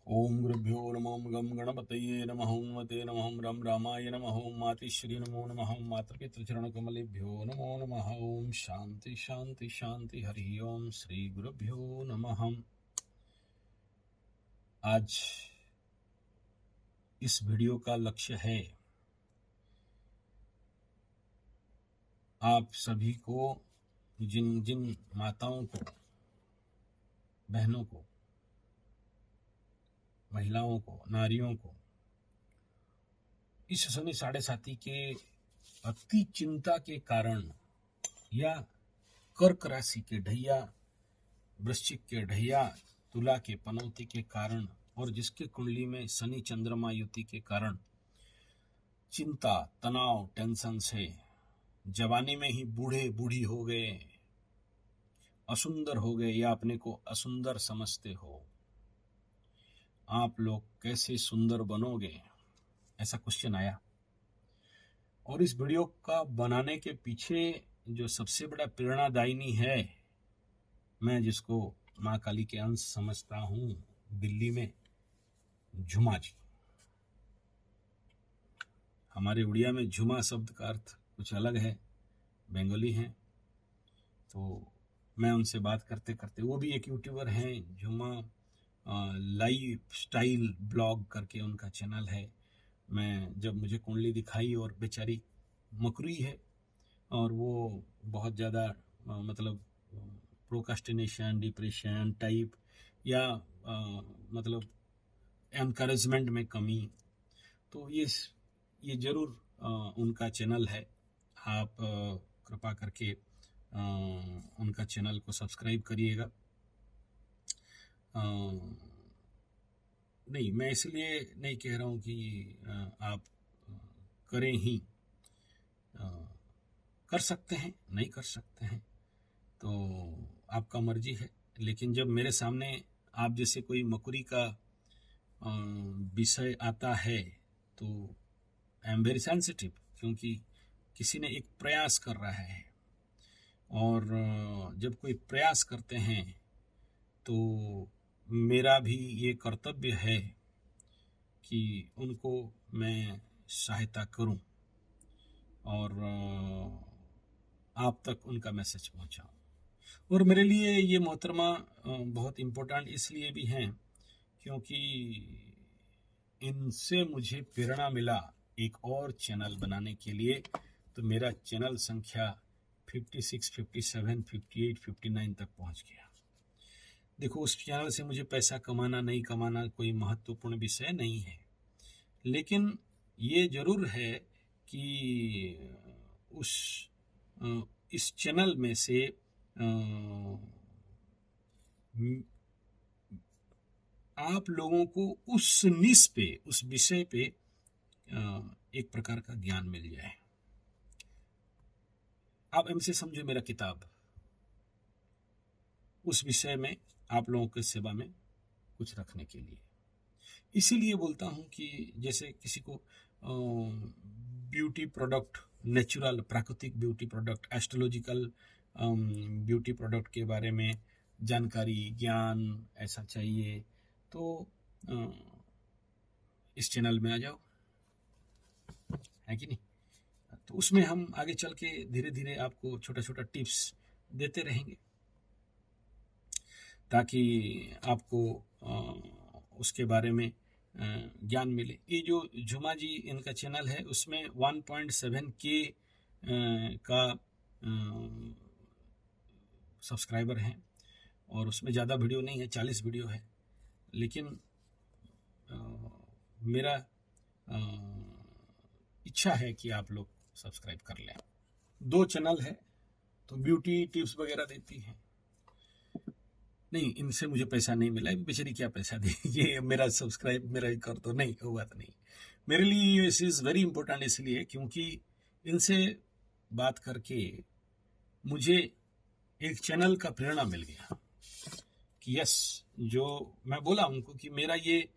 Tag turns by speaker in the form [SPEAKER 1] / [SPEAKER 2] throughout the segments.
[SPEAKER 1] ओम गुरुभ्यो नमः गम गणपतये नमः मते नमः रम रामाय नमः मातिश्री नमो नमः मातृपितृचरणकमलेभ्यो नमो नमः। ओम शांति शांति शांति हरि ओम श्री गुरुभ्यो नमः। आज इस वीडियो का लक्ष्य है आप सभी को, जिन जिन माताओं को, बहनों को, महिलाओं को, नारियों को इस शनि साढ़े साथी के अति चिंता के कारण या कर्क राशि के ढैया, वृश्चिक के ढैया, तुला के पनौती के कारण और जिसके कुंडली में शनि चंद्रमा युति के कारण चिंता, तनाव, टेंशन से जवानी में ही बूढ़े बूढ़ी हो गए, असुंदर हो गए या अपने को असुंदर समझते हो, आप लोग कैसे सुंदर बनोगे, ऐसा क्वेश्चन आया। और इस वीडियो का बनाने के पीछे जो सबसे बड़ा प्रेरणादायिनी है, मैं जिसको माँ काली के अंश समझता हूँ, दिल्ली में झुमा जी। हमारे उड़िया में झुमा शब्द का अर्थ कुछ अलग है, बंगाली हैं, तो मैं उनसे बात करते करते, वो भी एक यूट्यूबर हैं, झुमा लाइफ स्टाइल ब्लॉग करके उनका चैनल है। मैं जब मुझे कुंडली दिखाई और बेचारी मकड़ी है और वो बहुत ज़्यादा मतलब प्रोकास्टिनेशन, डिप्रेशन टाइप या मतलब एनकरेजमेंट में कमी, तो ये जरूर उनका चैनल है। आप कृपा करके उनका चैनल को सब्सक्राइब करिएगा। नहीं, मैं इसलिए नहीं कह रहा हूँ कि आप करें ही, कर सकते हैं, नहीं कर सकते हैं तो आपका मर्जी है। लेकिन जब मेरे सामने आप जैसे कोई मकुरी का विषय आता है तो आई एम वेरी सेंसिटिव, क्योंकि किसी ने एक प्रयास कर रहा है और जब कोई प्रयास करते हैं तो मेरा भी ये कर्तव्य है कि उनको मैं सहायता करूं और आप तक उनका मैसेज पहुंचाऊं। और मेरे लिए ये मोहतरमा बहुत इम्पोर्टेंट इसलिए भी हैं क्योंकि इनसे मुझे प्रेरणा मिला एक और चैनल बनाने के लिए। तो मेरा चैनल संख्या 56, 57, 58, 59 तक पहुंच गया। देखो, उस चैनल से मुझे पैसा कमाना नहीं कमाना कोई महत्वपूर्ण विषय नहीं है, लेकिन ये जरूर है कि इस चैनल में से आप लोगों को उस निश पे, उस विषय पे एक प्रकार का ज्ञान मिल जाए। आप हमसे समझो, मेरा किताब उस विषय में आप लोगों के सेवा में कुछ रखने के लिए। इसीलिए बोलता हूँ कि जैसे किसी को ब्यूटी प्रोडक्ट, नेचुरल प्राकृतिक beauty product, astrological beauty product के बारे में जानकारी, ज्ञान ऐसा चाहिए तो इस चैनल में आ जाओ, है कि नहीं। तो उसमें हम आगे चल के धीरे धीरे आपको छोटा छोटा टिप्स देते रहेंगे ताकि आपको उसके बारे में ज्ञान मिले। ये जो झुमा जी इनका चैनल है उसमें 1.7K का सब्सक्राइबर हैं और उसमें ज़्यादा वीडियो नहीं है, 40 वीडियो है, लेकिन मेरा इच्छा है कि आप लोग सब्सक्राइब कर लें। 2 चैनल है तो ब्यूटी टिप्स वगैरह देती हैं। नहीं, इनसे मुझे पैसा नहीं मिला है, बेचारी क्या पैसा दे, ये मेरा सब्सक्राइब मेरा ही कर दो, नहीं हुआ तो नहीं। मेरे लिए ये इज़ वेरी इंपॉर्टेंट इसलिए क्योंकि इनसे बात करके मुझे एक चैनल का प्रेरणा मिल गया कि यस, जो मैं बोला उनको कि मेरा ये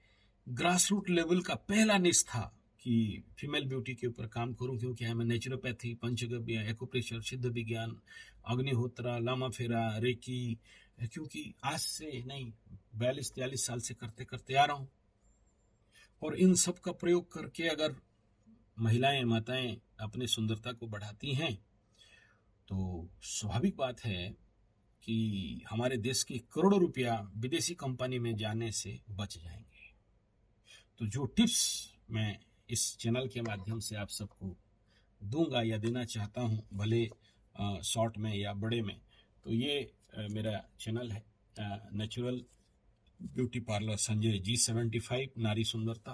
[SPEAKER 1] ग्रास रूट लेवल का पहला निश था कि फीमेल ब्यूटी के ऊपर काम करूं, क्योंकि हमें नेचुरोपैथी, पंचगव्य, एक्यूप्रेशर, सिद्ध विज्ञान, अग्निहोत्रा, लामा फेरा, रेकी, क्योंकि आज से नहीं, 42-43 साल से करते करते आ रहा हूँ। और इन सब का प्रयोग करके अगर महिलाएं, माताएं अपनी सुंदरता को बढ़ाती हैं, तो स्वाभाविक बात है कि हमारे देश के करोड़ों रुपया विदेशी कंपनी में जाने से बच जाएंगे। तो जो टिप्स मैं इस चैनल के माध्यम से आप सबको दूंगा या देना चाहता हूं, भले शॉर्ट में या बड़े में, तो ये मेरा चैनल है natural beauty parlour Sanjay G75 नारी सुंदरता,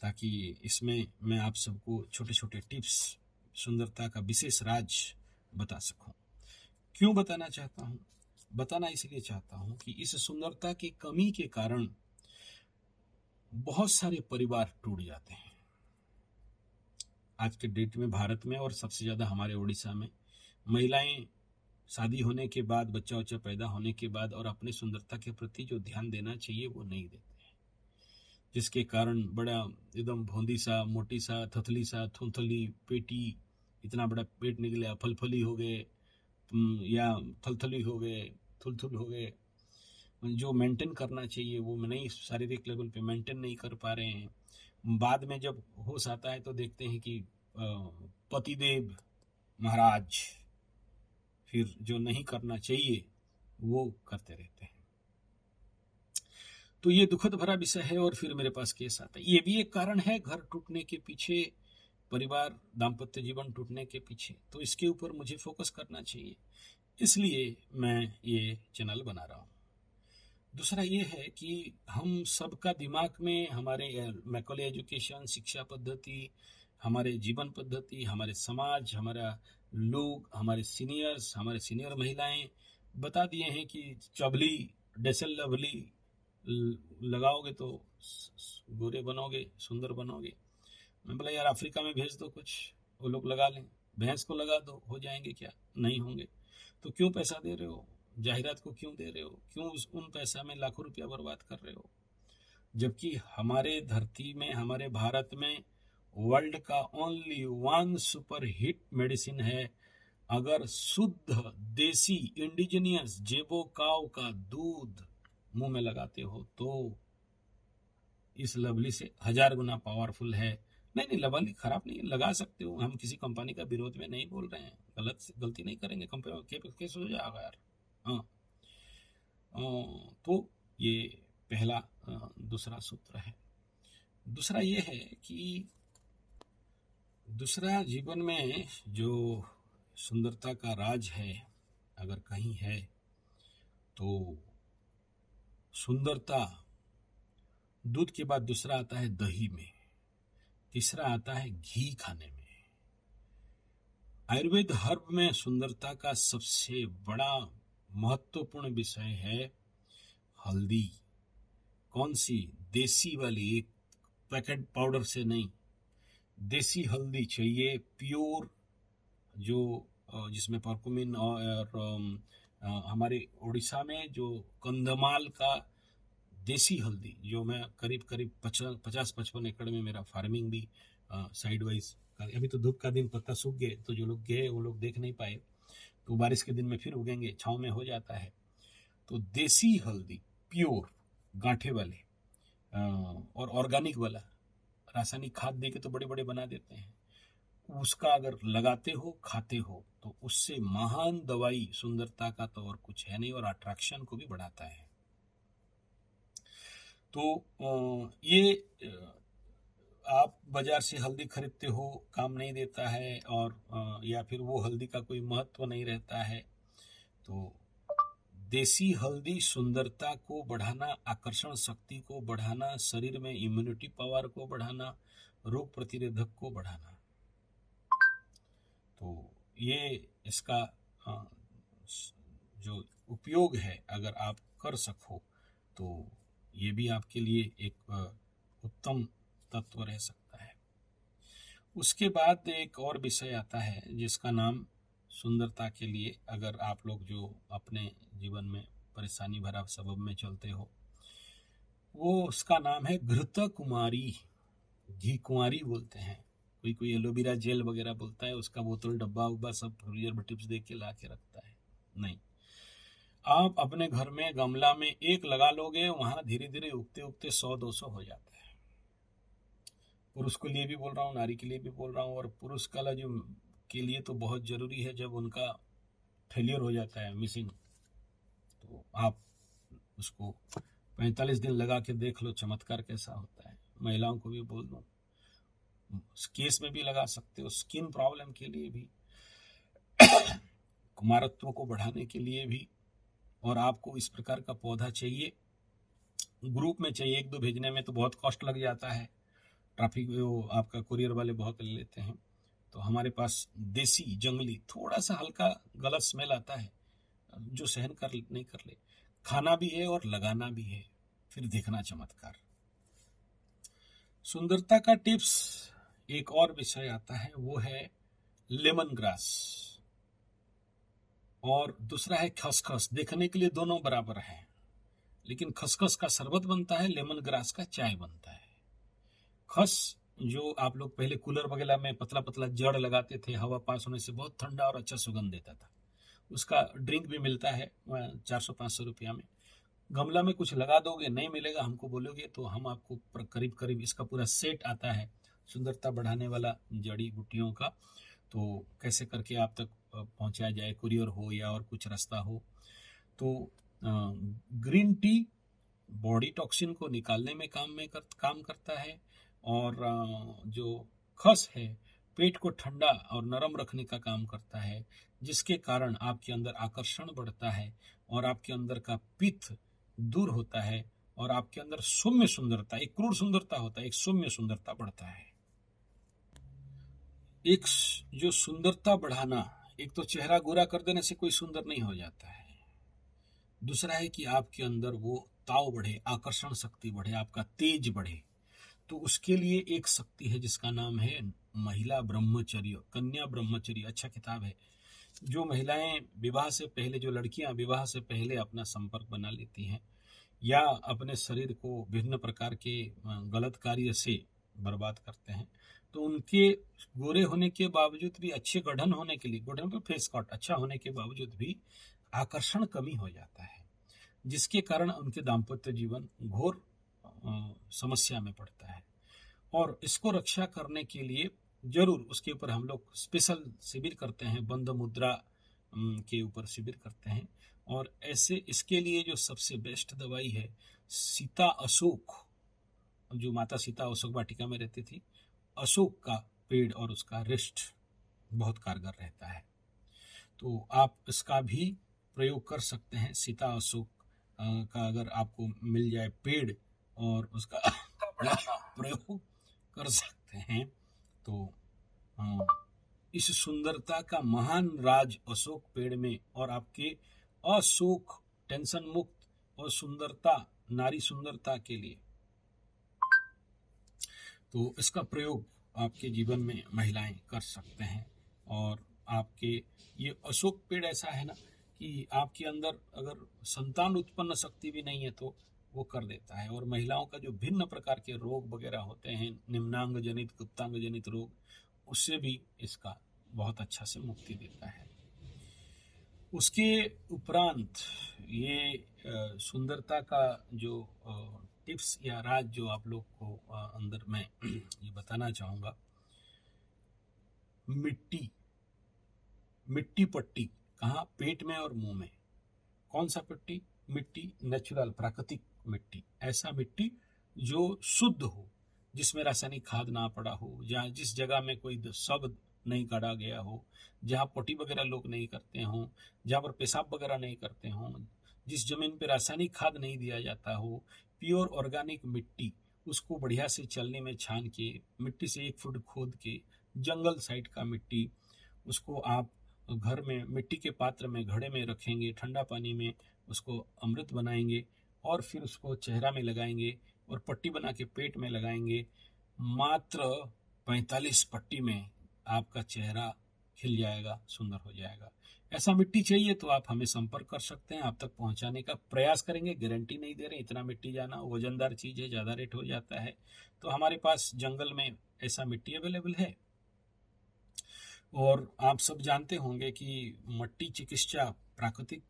[SPEAKER 1] ताकि इसमें मैं आप सबको छोटे छोटे टिप्स, सुंदरता का विशेष राज बता सकूं। क्यों बताना चाहता हूं? बताना इसलिए चाहता हूं कि इस सुंदरता की कमी के कारण बहुत सारे परिवार टूट जाते हैं। आज के डेट में भारत में और सबसे ज़्यादा हमारे उड़ीसा में महिलाएं शादी होने के बाद, बच्चा उच्चा पैदा होने के बाद और अपने सुंदरता के प्रति जो ध्यान देना चाहिए वो नहीं देते हैं, जिसके कारण बड़ा एकदम भौंदी सा, मोटी सा, थथली सा, थुथली पेटी, इतना बड़ा पेट निकले, फलफली हो गए या थलथली हो गए, थुलथुल हो गए। जो मेंटेन करना चाहिए वो नहीं, शारीरिक लेवल पे मेंटेन नहीं कर पा रहे हैं। बाद में जब होश आता है तो देखते हैं कि पतिदेव महाराज फिर जो नहीं करना चाहिए वो करते रहते हैं। तो ये दुखद भरा विषय है और फिर मेरे पास केस आता है। ये भी एक कारण है घर टूटने के पीछे, परिवार दाम्पत्य जीवन टूटने के पीछे। तो इसके ऊपर मुझे फोकस करना चाहिए, इसलिए मैं ये चैनल बना रहा हूँ। दूसरा ये है कि हम सबका दिमाग में हमारे मैकॉले एजुकेशन, शिक्षा पद्धति, हमारे जीवन पद्धति, हमारे समाज, हमारा लोग, हमारे सीनियर महिलाएं बता दिए हैं कि चबली, डेसल लवली लगाओगे तो गोरे बनोगे, सुंदर बनोगे। मैं बोला यार अफ्रीका में भेज दो, कुछ वो लोग लगा लें, भैंस को लगा दो, हो जाएंगे क्या? नहीं होंगे। तो क्यों पैसा दे रहे हो? जाहिरात को क्यों दे रहे हो? क्यों उन पैसा में लाखों रुपया बर्बाद कर रहे हो? जबकि हमारे धरती में, हमारे भारत में वर्ल्ड का only one super hit medicine है। अगर शुद्ध देसी इंडिजिनियस जेबो काव का दूध मुंह में लगाते हो तो इस लवली से 1000 गुना पावरफुल है। नहीं, लवली खराब नहीं है, लगा सकते हो। हम किसी कंपनी का विरोध में नहीं बोल रहे हैं, गलती नहीं करेंगे, कंपनी केस हो जाएगा यार। हाँ, तो ये पहला दूसरा सूत्र है। दूसरा ये है कि दूसरा जीवन में जो सुंदरता का राज है, अगर कहीं है तो सुंदरता, दूध के बाद दूसरा आता है दही में, तीसरा आता है घी खाने में। आयुर्वेद हर्ब में सुंदरता का सबसे बड़ा महत्वपूर्ण विषय है हल्दी। कौन सी? देसी वाली, एक पैकेट पाउडर से नहीं, देसी हल्दी चाहिए, प्योर, जो जिसमें परकुमिन और हमारे उड़ीसा में जो कंधमाल का देसी हल्दी, जो मैं करीब 50-55 एकड़ में मेरा फार्मिंग भी साइड वाइज, अभी तो धूप का दिन, पत्ता सूख गए, तो जो लोग गए वो लोग देख नहीं पाए, तो बारिश के दिन में फिर उगेंगे, छाँव में हो जाता है। तो देसी हल्दी प्योर, गांठे वाले और ऑर्गेनिक वाला, रासायनिक खाद दे के तो बड़े बड़े बना देते हैं, उसका अगर लगाते हो, खाते हो, तो उससे महान दवाई सुंदरता का तो और कुछ है नहीं, और अट्रैक्शन को भी बढ़ाता है। तो ये आप बाजार से हल्दी खरीदते हो, काम नहीं देता है, और या फिर वो हल्दी का कोई महत्व नहीं रहता है। तो देसी हल्दी सुंदरता को बढ़ाना, आकर्षण शक्ति को बढ़ाना, शरीर में इम्यूनिटी पावर को बढ़ाना, रोग प्रतिरोधक को बढ़ाना। तो ये इसका जो उपयोग है, अगर आप कर सको तो ये भी आपके लिए एक उत्तम तत्व रह सकता है। उसके बाद एक और विषय आता है जिसका नाम सुंदरता के लिए, अगर आप लोग जो अपने जीवन में परेशानी भरा सबब में चलते हो, वो उसका नाम है घृत कुमारी, घी कुंवारी बोलते हैं। कोई एलोवेरा जेल वगैरह बोलता है, उसका बोतल डब्बा उब्बा सब प्रिजर्वेटिव्स दे के ला के रखता है। नहीं, आप अपने घर में गमला में एक लगा लोगे, वहां धीरे धीरे उगते उगते 100-200 हो जाता है। पुरुष के लिए भी बोल रहा हूँ, नारी के लिए भी बोल रहा हूँ। और पुरुष का जो के लिए तो बहुत जरूरी है, जब उनका फेलियर हो जाता है, मिसिंग, तो आप उसको 45 दिन लगा के देख लो चमत्कार कैसा होता है। महिलाओं को भी बोल दूं, केस में भी लगा सकते हो, स्किन प्रॉब्लम के लिए भी, कुमारत्व को बढ़ाने के लिए भी। और आपको इस प्रकार का पौधा चाहिए, ग्रुप में चाहिए, एक दो भेजने में तो बहुत कॉस्ट लग जाता है, ट्रैफिक वो आपका कुरियर वाले बहुत ले लेते हैं। तो हमारे पास देसी जंगली, थोड़ा सा हल्का गलत स्मेल आता है, जो सहन कर नहीं कर ले, खाना भी है और लगाना भी है, फिर देखना चमत्कार। सुंदरता का टिप्स एक और विषय आता है, वो है लेमन ग्रास, और दूसरा है खसखस। देखने के लिए दोनों बराबर हैं, लेकिन खसखस का शरबत बनता है, लेमन ग्रास का चाय बनता है। खस जो आप लोग पहले कूलर वगैरह में पतला पतला जड़ लगाते थे, हवा पास होने से बहुत ठंडा और अच्छा सुगंध देता था, उसका ड्रिंक भी मिलता है 400-500 रुपया में। गमला में कुछ लगा दोगे, नहीं मिलेगा, हमको बोलोगे तो हम आपको करीब करीब इसका पूरा सेट आता है, सुंदरता बढ़ाने वाला जड़ी बूटियों का। तो कैसे करके आप तक पहुंचाया जाए, कुरियर हो या और कुछ रास्ता हो। तो ग्रीन टी बॉडी टॉक्सिन को निकालने में काम करता है, और जो खस है पेट को ठंडा और नरम रखने का काम करता है, जिसके कारण आपके अंदर आकर्षण बढ़ता है और आपके अंदर का पित्त दूर होता है, और आपके अंदर सौम्य सुंदरता, एक क्रूर सुंदरता होता है, एक सौम्य सुंदरता बढ़ता है। एक जो सुंदरता बढ़ाना, एक तो चेहरा गोरा कर देने से कोई सुंदर नहीं हो जाता है, दूसरा है कि आपके अंदर वो ताव बढ़े, आकर्षण शक्ति बढ़े, आपका तेज बढ़े। तो उसके लिए एक शक्ति है जिसका नाम है महिला ब्रह्मचर्य, कन्या ब्रह्मचर्य। अच्छा किताब है। जो महिलाएं विवाह से पहले, जो लड़कियां विवाह से पहले अपना संपर्क बना लेती हैं, या अपने शरीर को विभिन्न प्रकार के गलत कार्य से बर्बाद करते हैं, तो उनके गोरे होने के बावजूद भी, अच्छे गठन होने के लिए, गठन पे फेस कट अच्छा होने के बावजूद भी आकर्षण कमी हो जाता है, जिसके कारण उनके दाम्पत्य जीवन घोर समस्या में पड़ता है। और इसको रक्षा करने के लिए जरूर उसके ऊपर हम लोग स्पेशल शिविर करते हैं, बंद मुद्रा के ऊपर शिविर करते हैं। और ऐसे इसके लिए जो सबसे बेस्ट दवाई है, सीता अशोक, जो माता सीता अशोक वाटिका में रहती थी, अशोक का पेड़ और उसका रिष्ट बहुत कारगर रहता है। तो आप इसका भी प्रयोग कर सकते हैं। सीता अशोक का अगर आपको मिल जाए पेड़, और उसका प्रयोग कर सकते हैं, तो इस सुंदरता का महान राज अशोक पेड़ में, और आपके अशोक टेंशन मुक्त और सुंदरता, नारी सुंदरता के लिए, तो इसका प्रयोग आपके जीवन में महिलाएं कर सकते हैं। और आपके ये अशोक पेड़ ऐसा है ना कि आपके अंदर अगर संतान उत्पन्न शक्ति भी नहीं है तो वो कर देता है। और महिलाओं का जो भिन्न प्रकार के रोग वगैरह होते हैं, निम्नांग जनित, गुप्तांग जनित रोग, उससे भी इसका बहुत अच्छा से मुक्ति देता है। उसके उपरांत ये सुंदरता का जो टिप्स या राज जो आप लोग को अंदर मैं ये बताना चाहूँगा, मिट्टी पट्टी, कहाँ? पेट में और मुंह में। कौन सा पट्टी? मिट्टी नेचुरल, प्राकृतिक मिट्टी, ऐसा मिट्टी जो शुद्ध हो, जिसमें रासायनिक खाद ना पड़ा हो, जहाँ जिस जगह में कोई शब्द नहीं काटा गया हो, जहाँ पट्टी वगैरह लोग नहीं करते हों, जहाँ पर पेशाब वगैरह नहीं करते हों, जिस जमीन पे रासायनिक खाद नहीं दिया जाता हो, प्योर ऑर्गेनिक मिट्टी, उसको बढ़िया से चलने में छान के, मिट्टी से 1 फुट खोद के, जंगल साइड का मिट्टी, उसको आप घर में मिट्टी के पात्र में, घड़े में रखेंगे, ठंडा पानी में उसको अमृत बनाएंगे, और फिर उसको चेहरा में लगाएंगे, और पट्टी बना के पेट में लगाएंगे। मात्र 45 पट्टी में आपका चेहरा खिल जाएगा, सुंदर हो जाएगा। ऐसा मिट्टी चाहिए तो आप हमें संपर्क कर सकते हैं, आप तक पहुंचाने का प्रयास करेंगे। गारंटी नहीं दे रहे, इतना मिट्टी जाना वजनदार चीज़ है, ज़्यादा रेट हो जाता है। तो हमारे पास जंगल में ऐसा मिट्टी अवेलेबल है। और आप सब जानते होंगे कि मट्टी चिकित्सा प्राकृतिक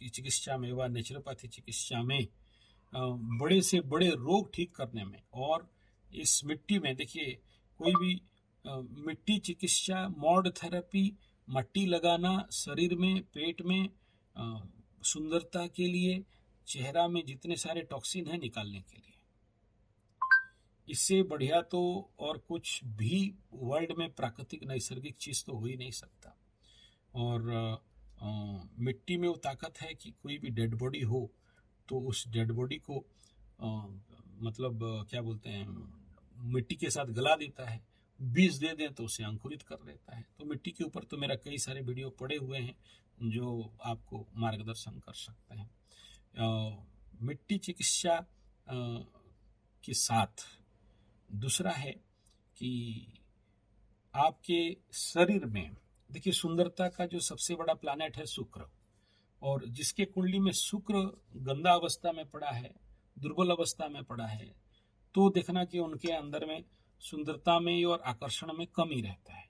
[SPEAKER 1] की चिकित्सा में व नेचुरोपैथी चिकित्सा में बड़े से बड़े रोग ठीक करने में, और इस मिट्टी में देखिए कोई भी मिट्टी चिकित्सा, मॉड थेरेपी, मट्टी लगाना शरीर में, पेट में, सुंदरता के लिए, चेहरा में जितने सारे टॉक्सिन हैं निकालने के लिए, इससे बढ़िया तो और कुछ भी वर्ल्ड में प्राकृतिक नैसर्गिक चीज तो हो ही नहीं सकता। और मिट्टी में वो ताकत है कि कोई भी डेड बॉडी हो तो उस डेड बॉडी को मतलब क्या बोलते हैं, मिट्टी के साथ गला देता है, बीज दे दें तो उसे अंकुरित कर देता है। तो मिट्टी के ऊपर तो मेरा कई सारे वीडियो पड़े हुए हैं जो आपको मार्गदर्शन कर सकते हैं। मिट्टी चिकित्सा के साथ दूसरा है कि आपके शरीर में देखिए सुंदरता का जो सबसे बड़ा प्लैनेट है शुक्र, और जिसके कुंडली में शुक्र गंदा अवस्था में पड़ा है, दुर्बल अवस्था में पड़ा है, तो देखना कि उनके अंदर में सुंदरता में और आकर्षण में कमी रहता है।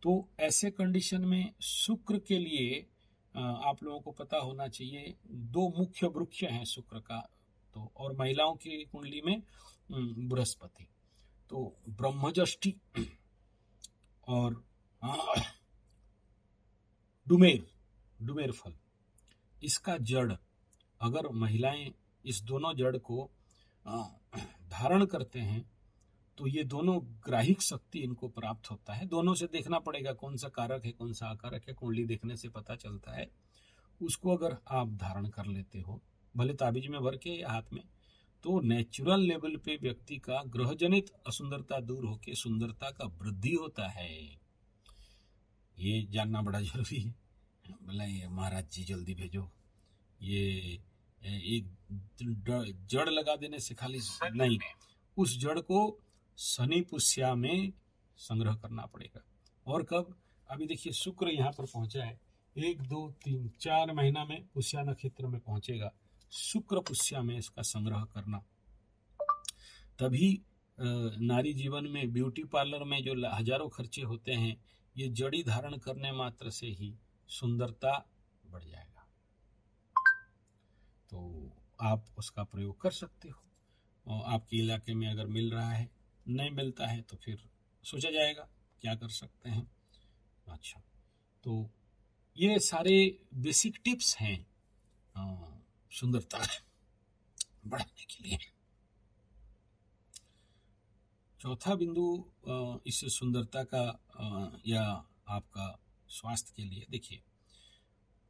[SPEAKER 1] तो ऐसे कंडीशन में शुक्र के लिए आप लोगों को पता होना चाहिए 2 मुख्य वृक्ष हैं शुक्र का, तो और महिलाओं की कुंडली में बृहस्पति, तो ब्रह्मजष्टि और डुमेर फल, इसका जड़, अगर महिलाएं इस दोनों जड़ को धारण करते हैं तो ये दोनों ग्राहिक शक्ति इनको प्राप्त होता है। दोनों से देखना पड़ेगा कौन सा कारक है कौन सा आकारक है, कुंडली देखने से पता चलता है। उसको अगर आप धारण कर लेते हो, भले ताबीज में भर के या हाथ में, तो नेचुरल लेवल पे व्यक्ति का ग्रहजनित असुंदरता दूर होके सुंदरता का वृद्धि होता है। ये जानना बड़ा जरूरी है। बोला ये महाराज जी जल्दी भेजो, ये एक जड़ लगा देने से खाली नहीं, उस जड़ को शनि पुष्या में संग्रह करना पड़ेगा। और कब? अभी देखिए शुक्र यहाँ पर पहुंचा है, 1 2 3 4 महीना में पुष्या नक्षत्र में पहुंचेगा। शुक्र पुष्या में इसका संग्रह करना, तभी नारी जीवन में ब्यूटी पार्लर में जो हजारों खर्चे होते हैं, ये जड़ी धारण करने मात्र से ही सुंदरता बढ़ जाएगा। तो आप उसका प्रयोग कर सकते हो, और आपके इलाके में अगर मिल रहा है, नहीं मिलता है तो फिर सोचा जाएगा क्या कर सकते हैं। अच्छा, तो ये सारे बेसिक टिप्स हैं सुंदरता बढ़ाने के लिए। चौथा बिंदु इस सुंदरता का या आपका स्वास्थ्य के लिए, देखिए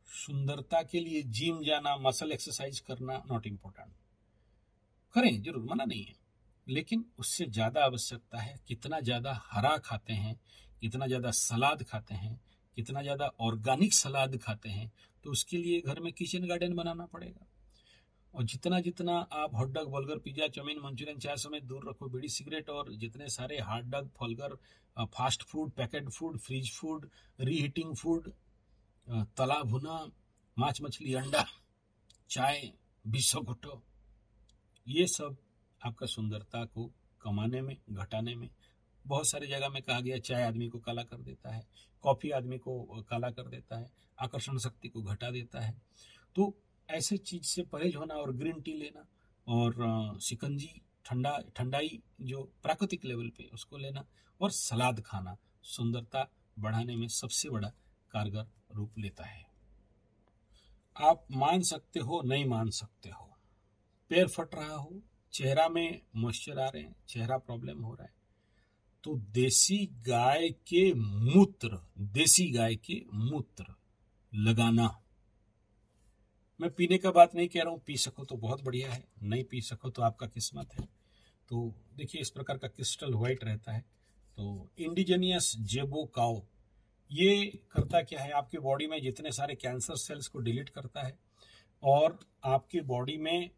[SPEAKER 1] सुंदरता के लिए जिम जाना, मसल एक्सरसाइज करना नॉट इम्पोर्टेंट, करें जरूर, मना नहीं है, लेकिन उससे ज़्यादा आवश्यकता है कितना ज़्यादा हरा खाते हैं, कितना ज़्यादा सलाद खाते हैं, कितना ज़्यादा ऑर्गेनिक सलाद खाते हैं। तो उसके लिए घर में किचन गार्डन बनाना पड़ेगा। और जितना जितना आप hot dog, burger, pizza, chowmein, Manchurian, चाय समेत दूर रखो बीड़ी सिगरेट और जितने सारे hot dog, burger, fast food, packet food, fridge food, reheating food, तला भुना, मांस मछली, अंडा, चाय, बिस्कुट, ये सब आपका सुंदरता को कमाने में, घटाने में, बहुत सारी जगह में कहा गया चाय आदमी को काला कर देता है, कॉफ़ी आदमी को काला कर देता है, आकर्षण शक्ति को घटा देता है। तो ऐसे चीज से परहेज होना, और ग्रीन टी लेना, और शिकंजी, ठंडाई जो प्राकृतिक लेवल पे उसको लेना, और सलाद खाना सुंदरता बढ़ाने में सबसे बड़ा कारगर रूप लेता है। आप मान सकते हो, नहीं मान सकते हो, पैर फट रहा हो, चेहरा में मॉइस्चर आ रहे हैं, चेहरा प्रॉब्लम हो रहा है, तो देसी गाय के मूत्र लगाना। मैं पीने का बात नहीं कह रहा हूँ, पी सको तो बहुत बढ़िया है, नहीं पी सको तो आपका किस्मत है। तो देखिए इस प्रकार का क्रिस्टल व्हाइट रहता है। तो इंडिजीनियस जेबो काओ ये करता क्या है, आपके बॉडी में जितने सारे कैंसर सेल्स को डिलीट करता है, और आपके बॉडी में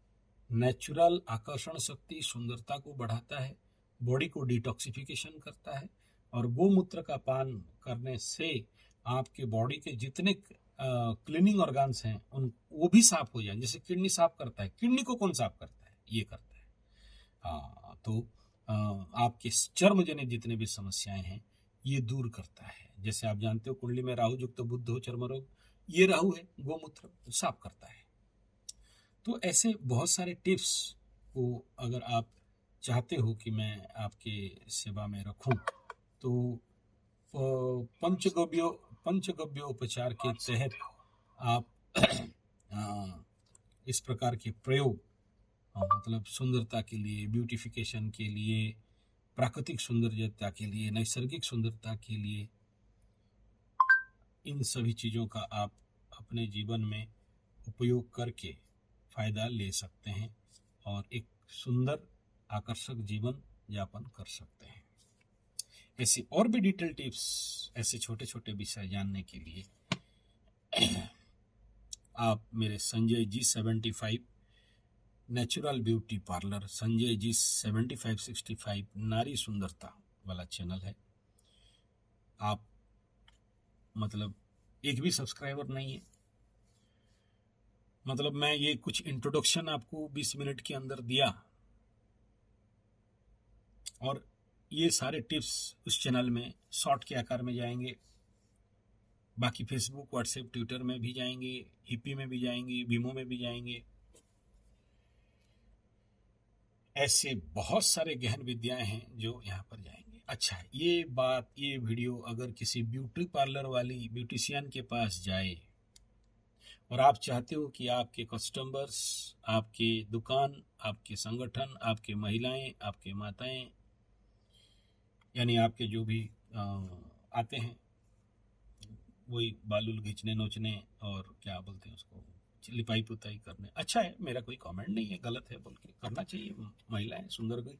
[SPEAKER 1] नेचुरल आकर्षण शक्ति, सुंदरता को बढ़ाता है, बॉडी को डिटॉक्सिफिकेशन करता है। और गोमूत्र का पान करने से आपके बॉडी के जितने क्लीनिंग ऑर्गन्स हैं उन वो भी साफ हो जाए। जैसे किडनी साफ करता है, किडनी को कौन साफ करता है? ये करता है। तो आपके चर्म जनित जितने भी समस्याएं हैं ये दूर करता है। जैसे आप जानते हो कुंडली में राहु युक्त बुध हो, चर्म रोग, ये राहु है, गोमूत्र साफ करता है। तो ऐसे बहुत सारे टिप्स को अगर आप चाहते हो कि मैं आपके सेवा में रखूं, तो पंचगव्योपचार के तहत आप इस प्रकार के प्रयोग, मतलब सुंदरता के लिए, ब्यूटिफिकेशन के लिए, प्राकृतिक सौंदर्यता के लिए, नैसर्गिक सुंदरता के लिए, इन सभी चीज़ों का आप अपने जीवन में उपयोग करके फायदा ले सकते हैं और एक सुंदर आकर्षक जीवन यापन कर सकते हैं। ऐसे और भी डिटेल टिप्स, ऐसे छोटे छोटे विषय जानने के लिए आप मेरे Sanjay ji 75 natural beauty parlour, Sanjay ji 7565 नारी सुंदरता वाला चैनल है। आप मतलब एक भी सब्सक्राइबर नहीं है, मतलब मैं ये कुछ इंट्रोडक्शन आपको 20 मिनट के अंदर दिया और ये सारे टिप्स उस चैनल में शॉर्ट के आकार में जाएंगे। बाकी फेसबुक, व्हाट्सएप, ट्विटर में भी जाएंगे, हिपी में भी जाएंगे, बीमो में भी जाएंगे। ऐसे बहुत सारे गहन विद्याएं हैं जो यहाँ पर जाएंगे। अच्छा, ये बात, ये वीडियो अगर किसी ब्यूटी पार्लर वाली ब्यूटिशियन के पास जाए और आप चाहते हो कि आपके कस्टमर्स, आपके दुकान, आपके संगठन, आपके महिलाएं, आपके माताएं, यानी आपके जो भी आते हैं, वही बालूल घिंचने, नोचने और क्या बोलते हैं उसको, लिपाई पुताई करने, अच्छा है, मेरा कोई कमेंट नहीं है, गलत है बोल के करना चाहिए। महिलाएं सुंदर गई,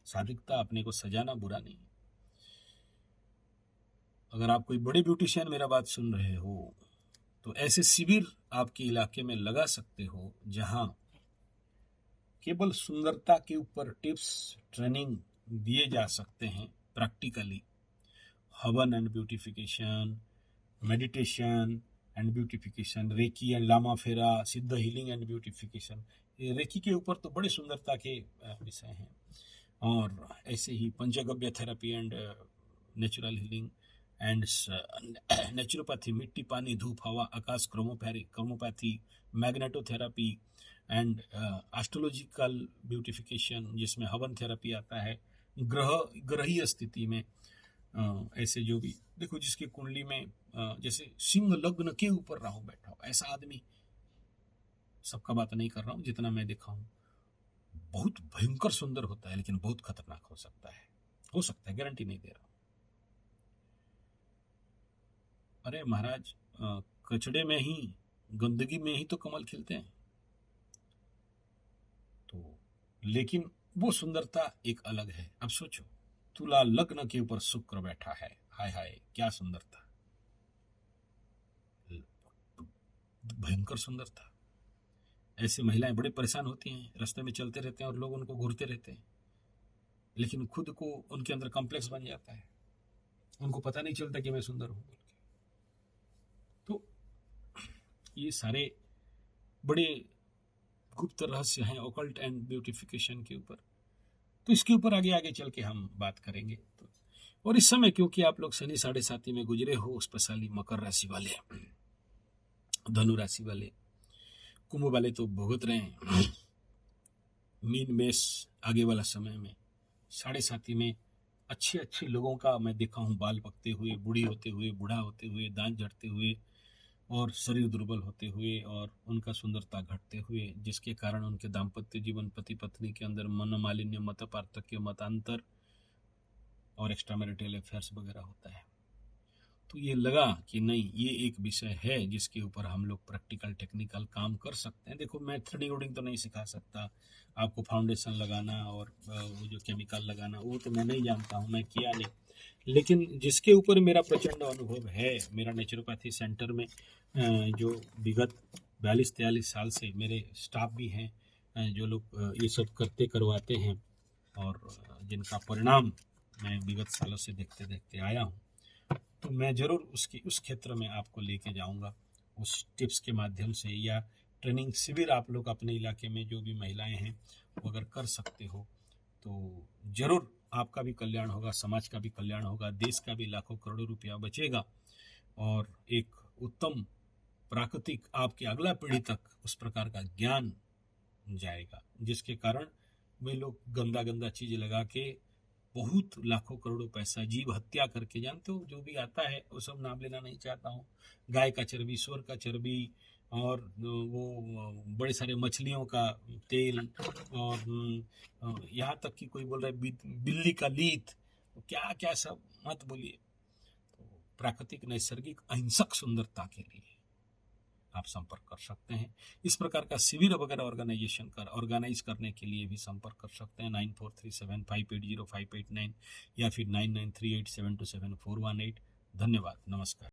[SPEAKER 1] सादिकता, अपने को सजाना बुरा नहीं। अगर आप कोई बड़े ब्यूटिशियन मेरा बात सुन रहे हो तो ऐसे शिविर आपके इलाके में लगा सकते हो जहां केवल सुंदरता के ऊपर टिप्स, ट्रेनिंग दिए जा सकते हैं practically. Havan and beautification, meditation and beautification, reiki and लामा फेरा, सिद्ध हीलिंग एंड ब्यूटिफिकेशन। ये रेकी के ऊपर तो बड़े सुंदरता के विषय हैं। और ऐसे ही पंचगव्य therapy and natural healing and naturopathy, मिट्टी, पानी, धूप, हवा, आकाश, chromopathy, magnetotherapy and astrological beautification, जिसमें हवन थेरेपी आता है। ग्रहीय स्थिति में ऐसे जो भी देखो, जिसकी कुंडली में जैसे सिंह लग्न के ऊपर राहु बैठा हो, ऐसा आदमी, सबका बात नहीं कर रहा हूं, जितना मैं देखा हूं, बहुत भयंकर सुंदर होता है, लेकिन बहुत खतरनाक हो सकता है, गारंटी नहीं दे रहा। अरे महाराज, कचड़े में ही, गंदगी में ही तो कमल खिलते हैं। तो लेकिन वो सुंदरता एक अलग है। अब सोचो, तुला लग्न के ऊपर शुक्र बैठा है, हाय हाय क्या सुंदरता, भयंकर सुंदरता। ऐसी महिलाएं बड़े परेशान होती हैं, रास्ते में चलते रहते हैं और लोग उनको घूरते रहते हैं, लेकिन खुद को उनके अंदर कॉम्प्लेक्स बन जाता है, उनको पता नहीं चलता कि मैं सुंदर हूं। तो ये सारे बड़े गुप्त रहस्य हैं ऑकल्ट एंड ब्यूटिफिकेशन के ऊपर। तो इसके ऊपर आगे आगे चल के हम बात करेंगे। तो और इस समय क्योंकि आप लोग शनि 7.5 में गुजरे हो, स्पेशली मकर राशि वाले, धनु राशि वाले, कुंभ वाले तो भुगत रहे हैं, मीन मेष आगे वाला समय में 7.5 में अच्छे लोगों का मैं देखा हूँ बाल पकते हुए, बूढ़ी होते हुए, बूढ़ा होते हुए, दांत झड़ते हुए और शरीर दुर्बल होते हुए और उनका सुंदरता घटते हुए, जिसके कारण उनके दाम्पत्य जीवन, पति पत्नी के अंदर मनोमालिन्य, मत पार्थक्य, मतांतर और एक्स्ट्रा मैरिटल अफेयर्स वगैरह होता है। तो ये लगा कि नहीं, ये एक विषय है जिसके ऊपर हम लोग प्रैक्टिकल टेक्निकल काम कर सकते हैं। देखो, मैं थ्रेडिंग वोडिंग तो नहीं सिखा सकता आपको, फाउंडेशन लगाना और वो जो केमिकल लगाना वो तो मैं नहीं जानता हूँ, मैं किया नहीं। लेकिन जिसके ऊपर मेरा प्रचंड अनुभव है, मेरा नेचुरोपैथी सेंटर में जो विगत 42-43 साल से मेरे स्टाफ भी हैं, जो लोग ये सब करवाते हैं और जिनका परिणाम मैं विगत सालों से देखते देखते आया हूँ। तो मैं ज़रूर उस क्षेत्र में आपको लेके जाऊंगा, उस टिप्स के माध्यम से, या ट्रेनिंग शिविर आप लोग अपने इलाके में जो भी महिलाएं हैं वो अगर कर सकते हो तो ज़रूर आपका भी कल्याण होगा, समाज का भी कल्याण होगा, देश का भी लाखों करोड़ों रुपया बचेगा और एक उत्तम प्राकृतिक आपके अगला पीढ़ी तक उस प्रकार का ज्ञान जाएगा, जिसके कारण वे लोग गंदा गंदा चीज लगा के बहुत लाखों करोड़ों पैसा जीव हत्या करके, जानते हो जो भी आता है वो सब नाम लेना नहीं चाहता हूँ, गाय का चर्बी, सुअर का चर्बी, और वो बड़े सारे मछलियों का तेल, और यहाँ तक कि कोई बोल रहा है बिल्ली का लीथ, तो क्या क्या सब मत बोलिए। तो प्राकृतिक नैसर्गिक अहिंसक सुंदरता के लिए आप संपर्क कर सकते हैं। इस प्रकार का शिविर वगैरह ऑर्गेनाइज करने के लिए भी संपर्क कर सकते हैं 9437580589 या फिर 9938727418। धन्यवाद, नमस्कार।